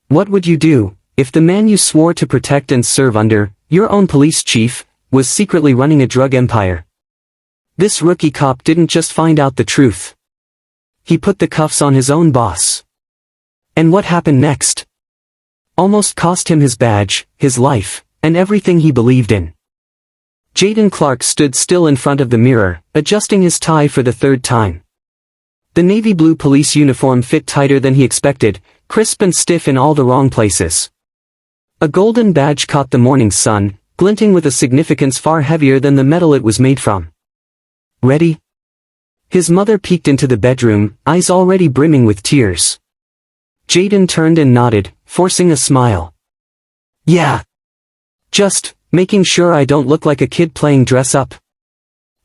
What would you do if the man you swore to protect and serve under, your own police chief, was secretly running a drug empire? This rookie cop didn't just find out the truth. He put the cuffs on his own boss. And what happened next? Almost cost him his badge, his life, and everything he believed in. Jayden Clark stood still in front of the mirror, adjusting his tie for the third time. The navy blue police uniform fit tighter than he expected, crisp and stiff in all the wrong places. A golden badge caught the morning sun, glinting with a significance far heavier than the metal it was made from. Ready? His mother peeked into the bedroom, eyes already brimming with tears. Jayden turned and nodded, forcing a smile. Yeah. Just making sure I don't look like a kid playing dress-up.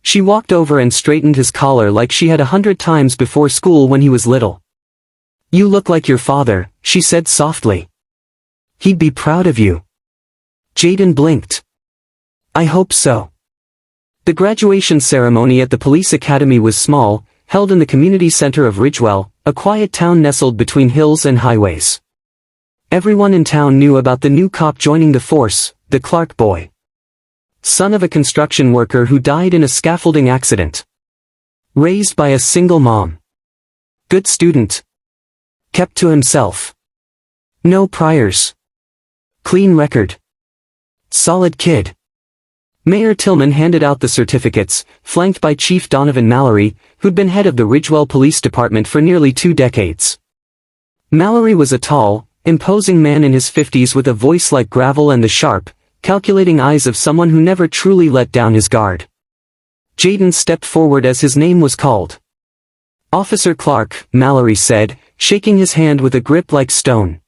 She walked over and straightened his collar like she had 100 times before school when he was little. You look like your father, she said softly. He'd be proud of you. Jayden blinked. I hope so. The graduation ceremony at the police academy was small, held in the community center of Ridgewell, a quiet town nestled between hills and highways. Everyone in town knew about the new cop joining the force, the Clark boy. Son of a construction worker who died in a scaffolding accident. Raised by a single mom. Good student. Kept to himself. No priors. Clean record. Solid kid. Mayor Tillman handed out the certificates, flanked by Chief Donovan Mallory, who'd been head of the Ridgewell Police Department for nearly 2 decades. Mallory was a tall, imposing man in his 50s with a voice like gravel and the sharp, calculating eyes of someone who never truly let down his guard. Jayden stepped forward as his name was called. Officer Clark, Mallory said, shaking his hand with a grip like stone.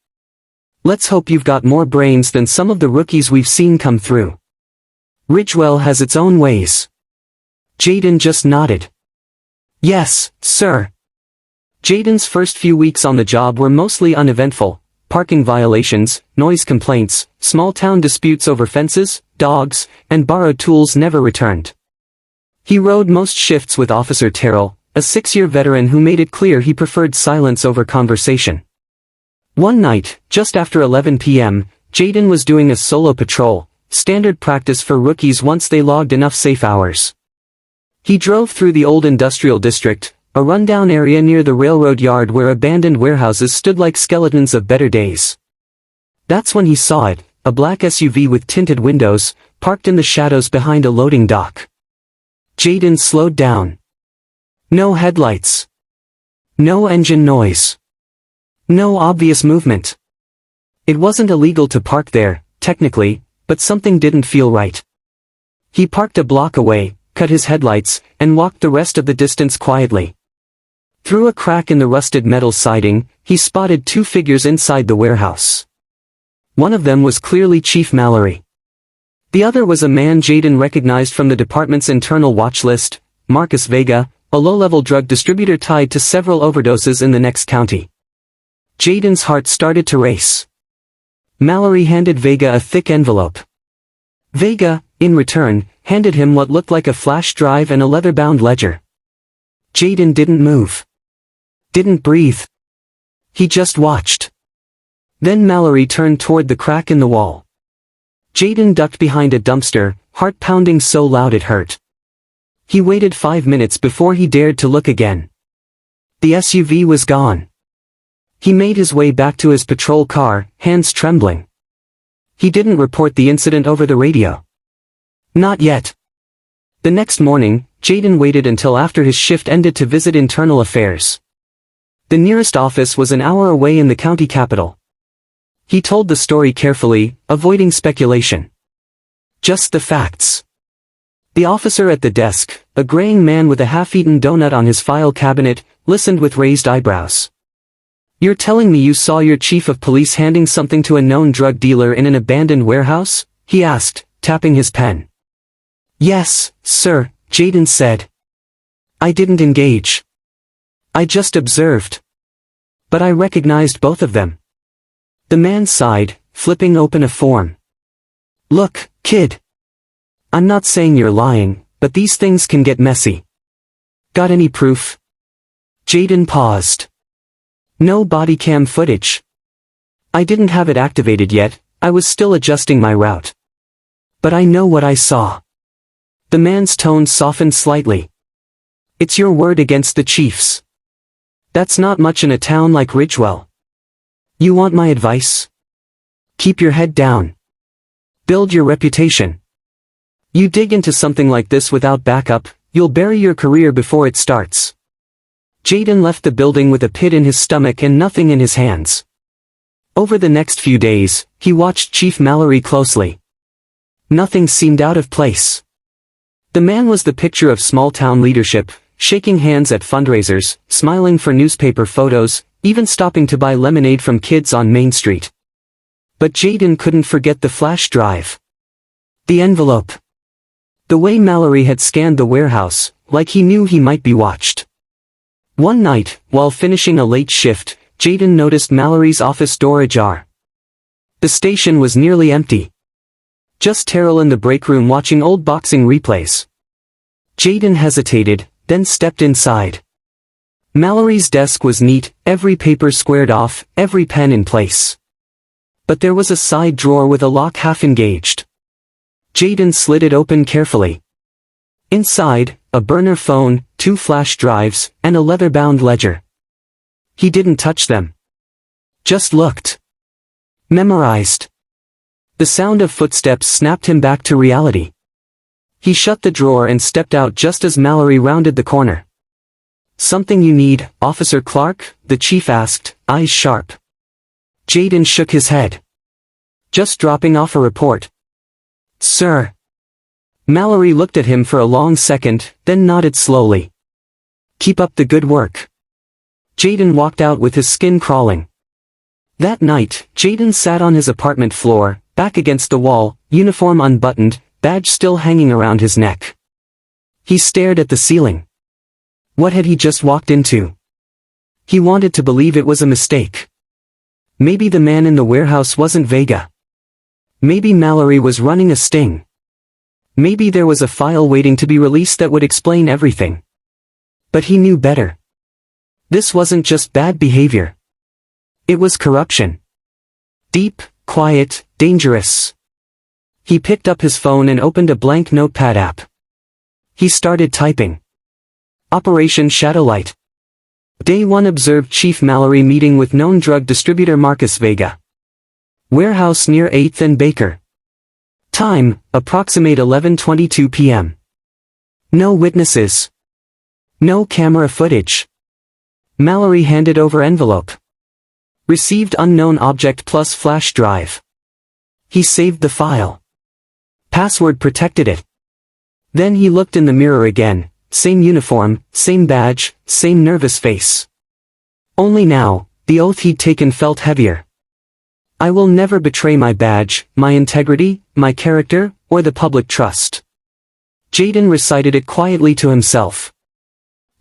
Let's hope you've got more brains than some of the rookies we've seen come through. Ridgewell has its own ways. Jayden just nodded. Yes, sir. Jayden's first few weeks on the job were mostly uneventful. Parking violations, noise complaints, small-town disputes over fences, dogs, and borrowed tools never returned. He rode most shifts with Officer Terrell, a 6-year veteran who made it clear he preferred silence over conversation. One night, just after 11 p.m., Jayden was doing a solo patrol, standard practice for rookies once they logged enough safe hours. He drove through the old industrial district, a rundown area near the railroad yard where abandoned warehouses stood like skeletons of better days. That's when he saw it, a black SUV with tinted windows, parked in the shadows behind a loading dock. Jayden slowed down. No headlights. No engine noise. No obvious movement. It wasn't illegal to park there, technically, but something didn't feel right. He parked a block away, cut his headlights, and walked the rest of the distance quietly. Through a crack in the rusted metal siding, he spotted 2 figures inside the warehouse. One of them was clearly Chief Mallory. The other was a man Jayden recognized from the department's internal watch list, Marcus Vega, a low-level drug distributor tied to several overdoses in the next county. Jayden's heart started to race. Mallory handed Vega a thick envelope. Vega, in return, handed him what looked like a flash drive and a leather-bound ledger. Jayden didn't move. Didn't breathe. He just watched. Then Mallory turned toward the crack in the wall. Jayden ducked behind a dumpster, heart pounding so loud it hurt. He waited 5 minutes before he dared to look again. The SUV was gone. He made his way back to his patrol car, hands trembling. He didn't report the incident over the radio. Not yet. The next morning, Jayden waited until after his shift ended to visit internal affairs. The nearest office was an hour away in the county capital. He told the story carefully, avoiding speculation. Just the facts. The officer at the desk, a graying man with a half-eaten donut on his file cabinet, listened with raised eyebrows. You're telling me you saw your chief of police handing something to a known drug dealer in an abandoned warehouse? He asked, tapping his pen. Yes, sir, Jayden said. I didn't engage. I just observed. But I recognized both of them. The man sighed, flipping open a form. Look, kid. I'm not saying you're lying, but these things can get messy. Got any proof? Jayden paused. No body cam footage. I didn't have it activated yet, I was still adjusting my route. But I know what I saw. The man's tone softened slightly. It's your word against the chief's. That's not much in a town like Ridgewell. You want my advice? Keep your head down. Build your reputation. You dig into something like this without backup, you'll bury your career before it starts. Jayden left the building with a pit in his stomach and nothing in his hands. Over the next few days, he watched Chief Mallory closely. Nothing seemed out of place. The man was the picture of small-town leadership, shaking hands at fundraisers, smiling for newspaper photos, even stopping to buy lemonade from kids on Main Street. But Jayden couldn't forget the flash drive. The envelope. The way Mallory had scanned the warehouse, like he knew he might be watched. One night, while finishing a late shift, Jayden noticed Mallory's office door ajar. The station was nearly empty. Just Terrell in the break room watching old boxing replays. Jayden hesitated, then stepped inside. Mallory's desk was neat, every paper squared off, every pen in place. But there was a side drawer with a lock half engaged. Jayden slid it open carefully. Inside, a burner phone, 2 flash drives, and a leather-bound ledger. He didn't touch them. Just looked. Memorized. The sound of footsteps snapped him back to reality. He shut the drawer and stepped out just as Mallory rounded the corner. "Something you need, Officer Clark?" the chief asked, eyes sharp. Jayden shook his head. "Just dropping off a report." "Sir." Mallory looked at him for a long second, then nodded slowly. "Keep up the good work." Jayden walked out with his skin crawling. That night, Jayden sat on his apartment floor, back against the wall, uniform unbuttoned, badge still hanging around his neck. He stared at the ceiling. What had he just walked into? He wanted to believe it was a mistake. Maybe the man in the warehouse wasn't Vega. Maybe Mallory was running a sting. Maybe there was a file waiting to be released that would explain everything. But he knew better. This wasn't just bad behavior. It was corruption. Deep, quiet, dangerous. He picked up his phone and opened a blank notepad app. He started typing. Operation Shadowlight. Day 1 observed Chief Mallory meeting with known drug distributor Marcus Vega. Warehouse near 8th and Baker. Time, approximate 11:22 p.m. No witnesses. No camera footage. Mallory handed over envelope. Received unknown object plus flash drive. He saved the file. Password protected it. Then he looked in the mirror again, same uniform, same badge, same nervous face. Only now, the oath he'd taken felt heavier. "I will never betray my badge, my integrity, my character, or the public trust." Jayden recited it quietly to himself.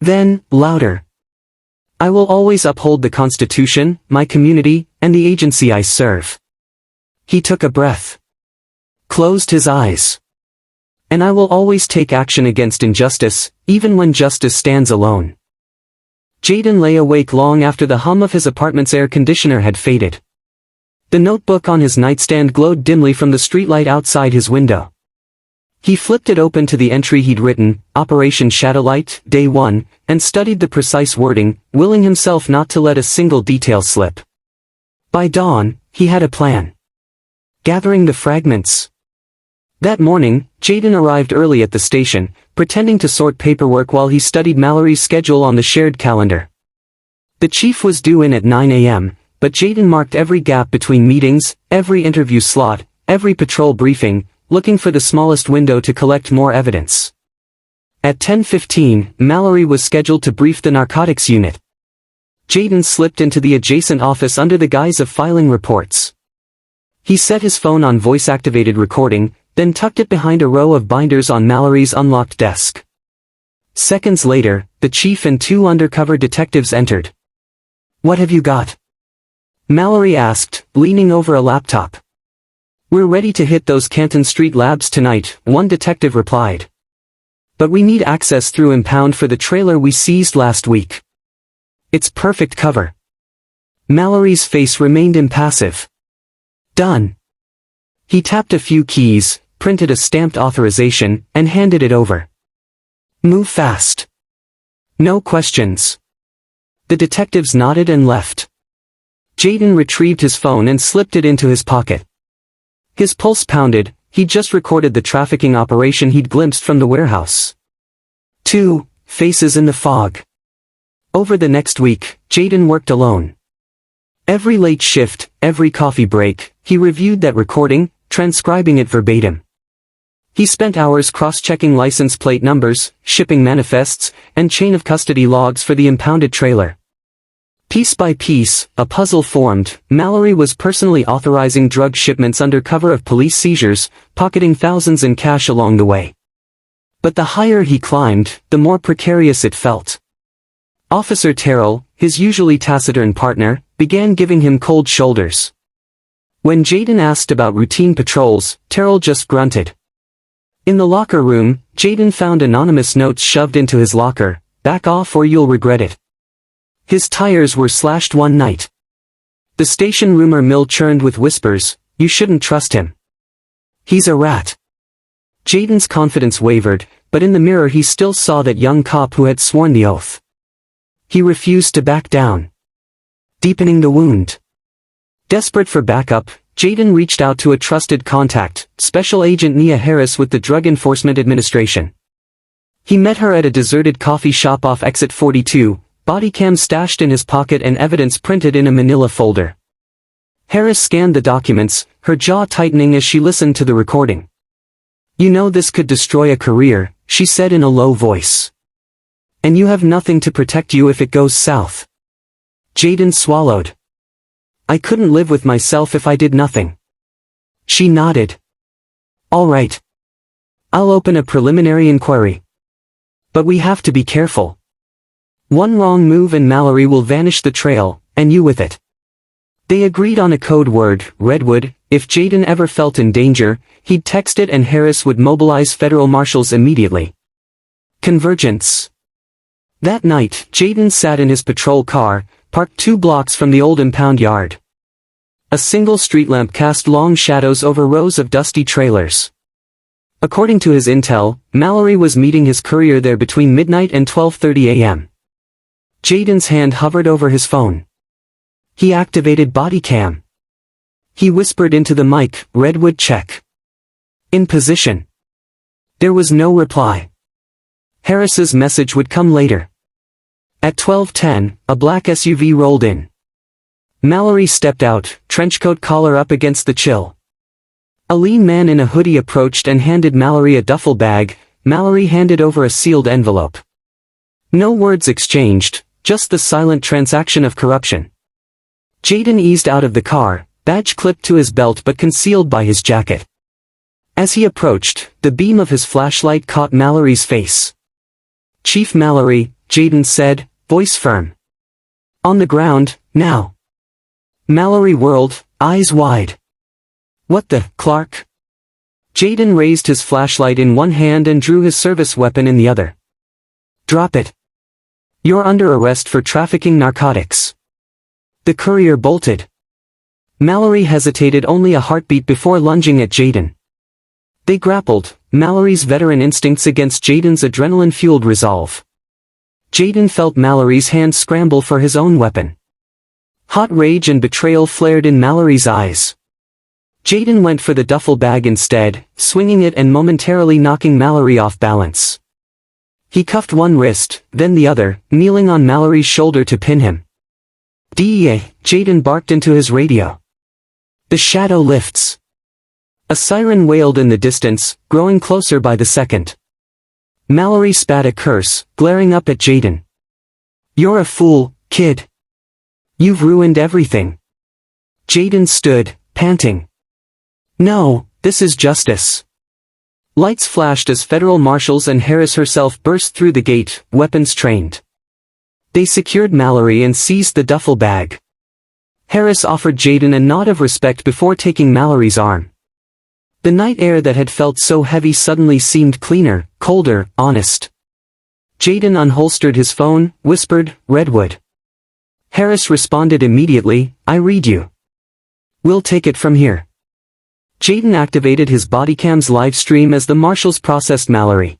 Then, louder. "I will always uphold the Constitution, my community, and the agency I serve." He took a breath. Closed his eyes. "And I will always take action against injustice, even when justice stands alone." Jayden lay awake long after the hum of his apartment's air conditioner had faded. The notebook on his nightstand glowed dimly from the streetlight outside his window. He flipped it open to the entry he'd written, Operation Shadowlight, Day 1, and studied the precise wording, willing himself not to let a single detail slip. By dawn, he had a plan. Gathering the fragments. That morning, Jayden arrived early at the station, pretending to sort paperwork while he studied Mallory's schedule on the shared calendar. The chief was due in at 9 a.m., but Jayden marked every gap between meetings, every interview slot, every patrol briefing, looking for the smallest window to collect more evidence. At 10:15, Mallory was scheduled to brief the narcotics unit. Jayden slipped into the adjacent office under the guise of filing reports. He set his phone on voice-activated recording, then tucked it behind a row of binders on Mallory's unlocked desk. Seconds later, the chief and 2 undercover detectives entered. "What have you got?" Mallory asked, leaning over a laptop. "We're ready to hit those Canton Street labs tonight," one detective replied. "But we need access through impound for the trailer we seized last week. It's perfect cover." Mallory's face remained impassive. Done. He tapped a few keys, printed a stamped authorization, and handed it over. Move fast. No questions. The detectives nodded and left. Jayden retrieved his phone and slipped it into his pocket. His pulse pounded. He'd just recorded the trafficking operation he'd glimpsed from the warehouse. 2 Faces in the fog. Over the next week, Jayden worked alone. Every late shift, every coffee break, he reviewed that recording, transcribing it verbatim. He spent hours cross-checking license plate numbers, shipping manifests, and chain of custody logs for the impounded trailer. Piece by piece, a puzzle formed. Mallory was personally authorizing drug shipments under cover of police seizures, pocketing thousands in cash along the way. But the higher he climbed, the more precarious it felt. Officer Terrell, his usually taciturn partner, began giving him cold shoulders. When Jayden asked about routine patrols, Terrell just grunted. In the locker room, Jayden found anonymous notes shoved into his locker. Back off or you'll regret it. His tires were slashed one night. The station rumor mill churned with whispers. You shouldn't trust him. He's a rat. Jayden's confidence wavered, but in the mirror he still saw that young cop who had sworn the oath. He refused to back down. Deepening the wound. Desperate for backup, Jayden reached out to a trusted contact, Special Agent Nia Harris with the Drug Enforcement Administration. He met her at a deserted coffee shop off Exit 42, body cam stashed in his pocket and evidence printed in a manila folder. Harris scanned the documents, her jaw tightening as she listened to the recording. You know this could destroy a career, she said in a low voice. And you have nothing to protect you if it goes south. Jayden swallowed. I couldn't live with myself if I did nothing. She nodded. All right. I'll open a preliminary inquiry. But we have to be careful. One wrong move and Mallory will vanish the trail, and you with it. They agreed on a code word, Redwood. If Jayden ever felt in danger, he'd text it and Harris would mobilize federal marshals immediately. Convergence. That night, Jayden sat in his patrol car, parked 2 blocks from the old impound yard. A single street lamp cast long shadows over rows of dusty trailers. According to his intel, Mallory was meeting his courier there between midnight and 12:30 a.m. Jayden's hand hovered over his phone. He activated body cam. He whispered into the mic, Redwood check. In position. There was no reply. Harris's message would come later. At 12:10, a black SUV rolled in. Mallory stepped out, trenchcoat collar up against the chill. A lean man in a hoodie approached and handed Mallory a duffel bag. Mallory handed over a sealed envelope. No words exchanged, just the silent transaction of corruption. Jayden eased out of the car, badge clipped to his belt but concealed by his jacket. As he approached, the beam of his flashlight caught Mallory's face. Chief Mallory, Jayden said, voice firm. On the ground, now. Mallory whirled, eyes wide. What the, Clark? Jayden raised his flashlight in one hand and drew his service weapon in the other. Drop it. You're under arrest for trafficking narcotics. The courier bolted. Mallory hesitated only a heartbeat before lunging at Jayden. They grappled, Mallory's veteran instincts against Jayden's adrenaline-fueled resolve. Jayden felt Mallory's hand scramble for his own weapon. Hot rage and betrayal flared in Mallory's eyes. Jayden went for the duffel bag instead, swinging it and momentarily knocking Mallory off balance. He cuffed one wrist, then the other, kneeling on Mallory's shoulder to pin him. DEA, Jayden barked into his radio. The shadow lifts. A siren wailed in the distance, growing closer by the second. Mallory spat a curse, glaring up at Jayden. You're a fool, kid. You've ruined everything. Jayden stood, panting. No, this is justice. Lights flashed as federal marshals and Harris herself burst through the gate, weapons trained. They secured Mallory and seized the duffel bag. Harris offered Jayden a nod of respect before taking Mallory's arm. The night air that had felt so heavy suddenly seemed cleaner, colder, honest. Jayden unholstered his phone, whispered, Redwood. Harris responded immediately, "I read you. We'll take it from here." Jayden activated his bodycam's live stream as the marshals processed Mallory.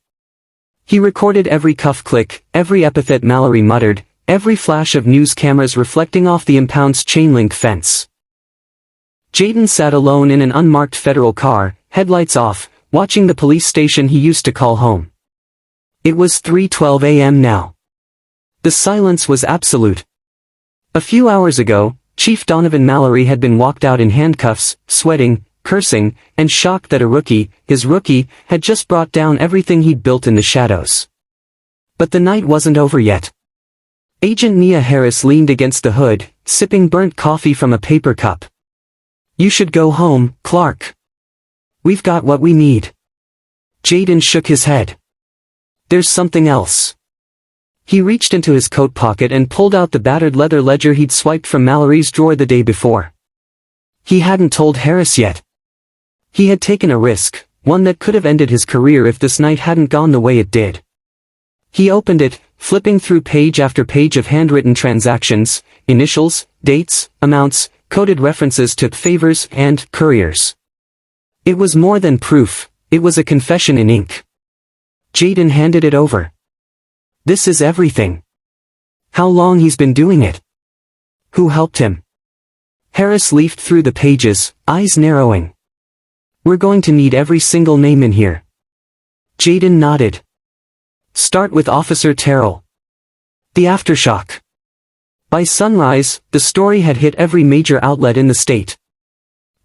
He recorded every cuff click, every epithet Mallory muttered, every flash of news cameras reflecting off the impound's chain-link fence. Jayden sat alone in an unmarked federal car, headlights off, watching the police station he used to call home. It was 3:12 a.m. now. The silence was absolute. A few hours ago, Chief Donovan Mallory had been walked out in handcuffs, sweating, cursing, and shocked that his rookie, had just brought down everything he'd built in the shadows. But the night wasn't over yet. Agent Nia Harris leaned against the hood, sipping burnt coffee from a paper cup. "You should go home, Clark. We've got what we need." Jayden shook his head. "There's something else." He reached into his coat pocket and pulled out the battered leather ledger he'd swiped from Mallory's drawer the day before. He hadn't told Harris yet. He had taken a risk, one that could have ended his career if this night hadn't gone the way it did. He opened it, flipping through page after page of handwritten transactions, initials, dates, amounts, coded references to favors and couriers. It was more than proof, it was a confession in ink. Jayden handed it over. "This is everything. How long he's been doing it? Who helped him?" Harris leafed through the pages, eyes narrowing. "We're going to need every single name in here." Jayden nodded. "Start with Officer Terrell." The aftershock. By sunrise, the story had hit every major outlet in the state.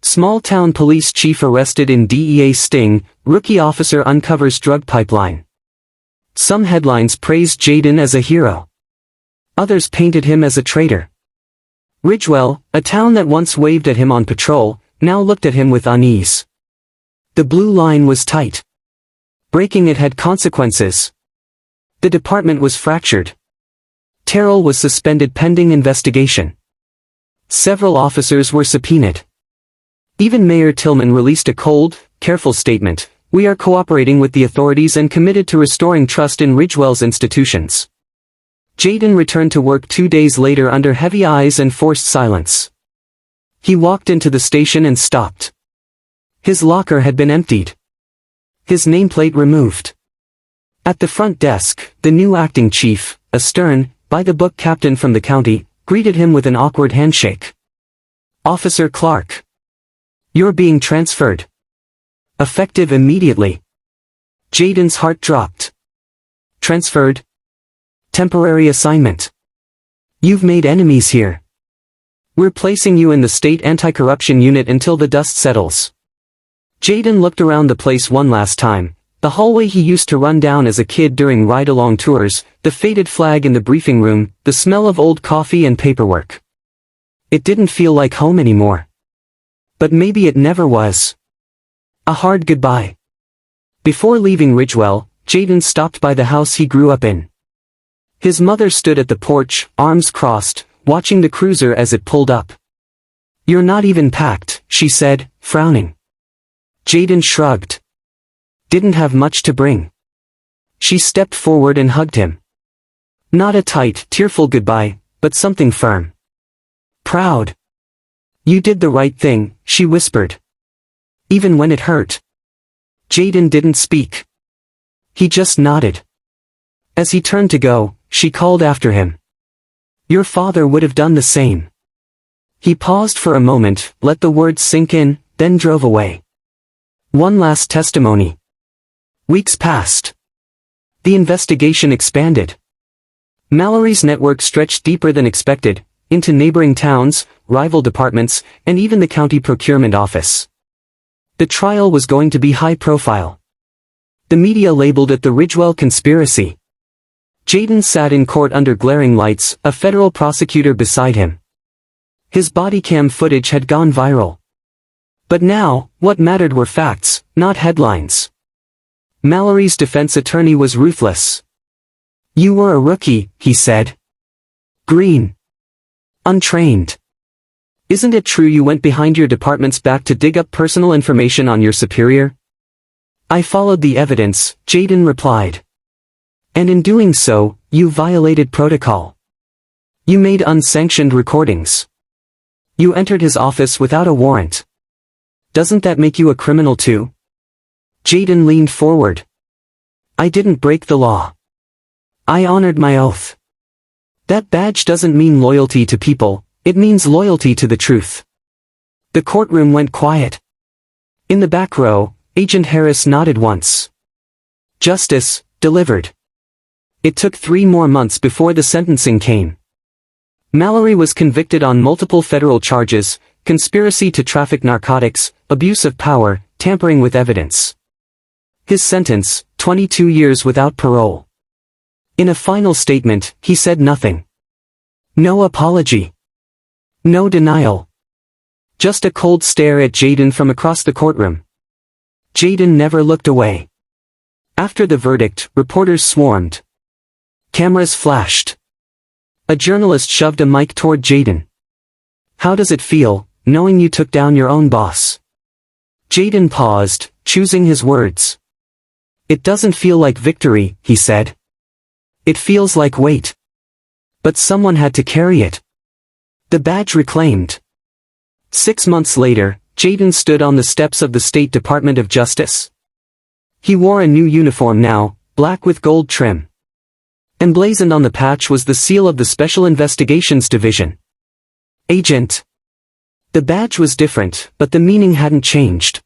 Small-town police chief arrested in DEA sting, rookie officer uncovers drug pipeline. Some headlines praised Jayden as a hero. Others painted him as a traitor. Ridgewell, a town that once waved at him on patrol, now looked at him with unease. The blue line was tight. Breaking it had consequences. The department was fractured. Terrell was suspended pending investigation. Several officers were subpoenaed. Even Mayor Tillman released a cold, careful statement: "We are cooperating with the authorities and committed to restoring trust in Ridgewell's institutions." Jayden returned to work 2 days later under heavy eyes and forced silence. He walked into the station and stopped. His locker had been emptied. His nameplate removed. At the front desk, the new acting chief, a stern, by-the-book captain from the county, greeted him with an awkward handshake. "Officer Clark. You're being transferred. Effective immediately." Jayden's heart dropped. "Transferred? Temporary assignment. You've made enemies here. We're placing you in the state anti-corruption unit until the dust settles." Jayden looked around the place one last time, the hallway he used to run down as a kid during ride-along tours, the faded flag in the briefing room, the smell of old coffee and paperwork. It didn't feel like home anymore. But maybe it never was. A hard goodbye. Before leaving Ridgewell, Jayden stopped by the house he grew up in. His mother stood at the porch, arms crossed, watching the cruiser as it pulled up. "You're not even packed," she said, frowning. Jayden shrugged. Didn't have much to bring. She stepped forward and hugged him. Not a tight, tearful goodbye, but something firm. "Proud. You did the right thing," she whispered. "Even when it hurt." Jayden didn't speak. He just nodded. As he turned to go, she called after him. "Your father would have done the same." He paused for a moment, let the words sink in, then drove away. One last testimony. Weeks passed. The investigation expanded. Mallory's network stretched deeper than expected, into neighboring towns, rival departments, and even the county procurement office. The trial was going to be high profile. The media labeled it the Ridgewell conspiracy. Jayden sat in court under glaring lights, a federal prosecutor beside him. His body cam footage had gone viral. But now, what mattered were facts, not headlines. Mallory's defense attorney was ruthless. "You were a rookie," he said. "Green. Untrained. Isn't it true you went behind your department's back to dig up personal information on your superior?" "I followed the evidence," Jayden replied. "And in doing so, you violated protocol. You made unsanctioned recordings. You entered his office without a warrant. Doesn't that make you a criminal too? Jayden leaned forward. I didn't break the law. I honored my oath. That badge doesn't mean loyalty to people, it means loyalty to the truth. The courtroom went quiet. In the back row, Agent Harris nodded once. Justice, delivered. It took 3 more months before the sentencing came. Mallory was convicted on multiple federal charges: conspiracy to traffic narcotics, abuse of power, tampering with evidence. His sentence, 22 years without parole. In a final statement, he said nothing. No apology. No denial. Just a cold stare at Jayden from across the courtroom. Jayden never looked away. After the verdict, reporters swarmed. Cameras flashed. A journalist shoved a mic toward Jayden. How does it feel, knowing you took down your own boss? Jayden paused, choosing his words. It doesn't feel like victory, he said. It feels like weight. But someone had to carry it. The badge reclaimed. 6 months later, Jayden stood on the steps of the State Department of Justice. He wore a new uniform now, black with gold trim. Emblazoned on the patch was the seal of the Special Investigations Division. Agent. The badge was different, but the meaning hadn't changed.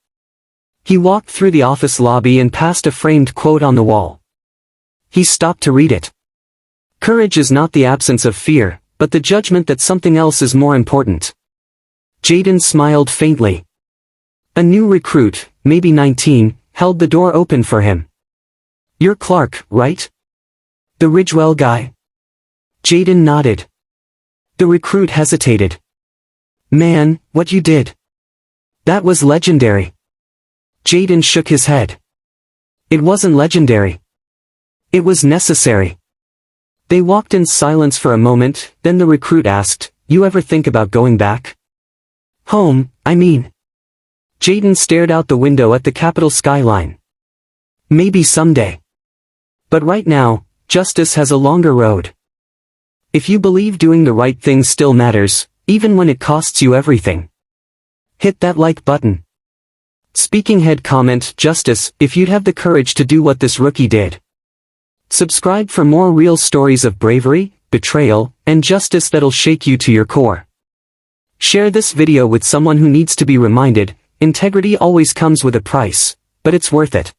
He walked through the office lobby and passed a framed quote on the wall. He stopped to read it. Courage is not the absence of fear, but the judgment that something else is more important. Jayden smiled faintly. A new recruit, maybe 19, held the door open for him. You're Clark, right? The Ridgewell guy? Jayden nodded. The recruit hesitated. Man, what you did. That was legendary. Jayden shook his head. It wasn't legendary. It was necessary. They walked in silence for a moment, then the recruit asked, You ever think about going back? Home, I mean. Jayden stared out the window at the Capitol skyline. Maybe someday. But right now, justice has a longer road. If you believe doing the right thing still matters, even when it costs you everything, hit that like button. Speaking head comment, Justice, if you'd have the courage to do what this rookie did. Subscribe for more real stories of bravery, betrayal, and justice that'll shake you to your core. Share this video with someone who needs to be reminded, integrity always comes with a price, but it's worth it.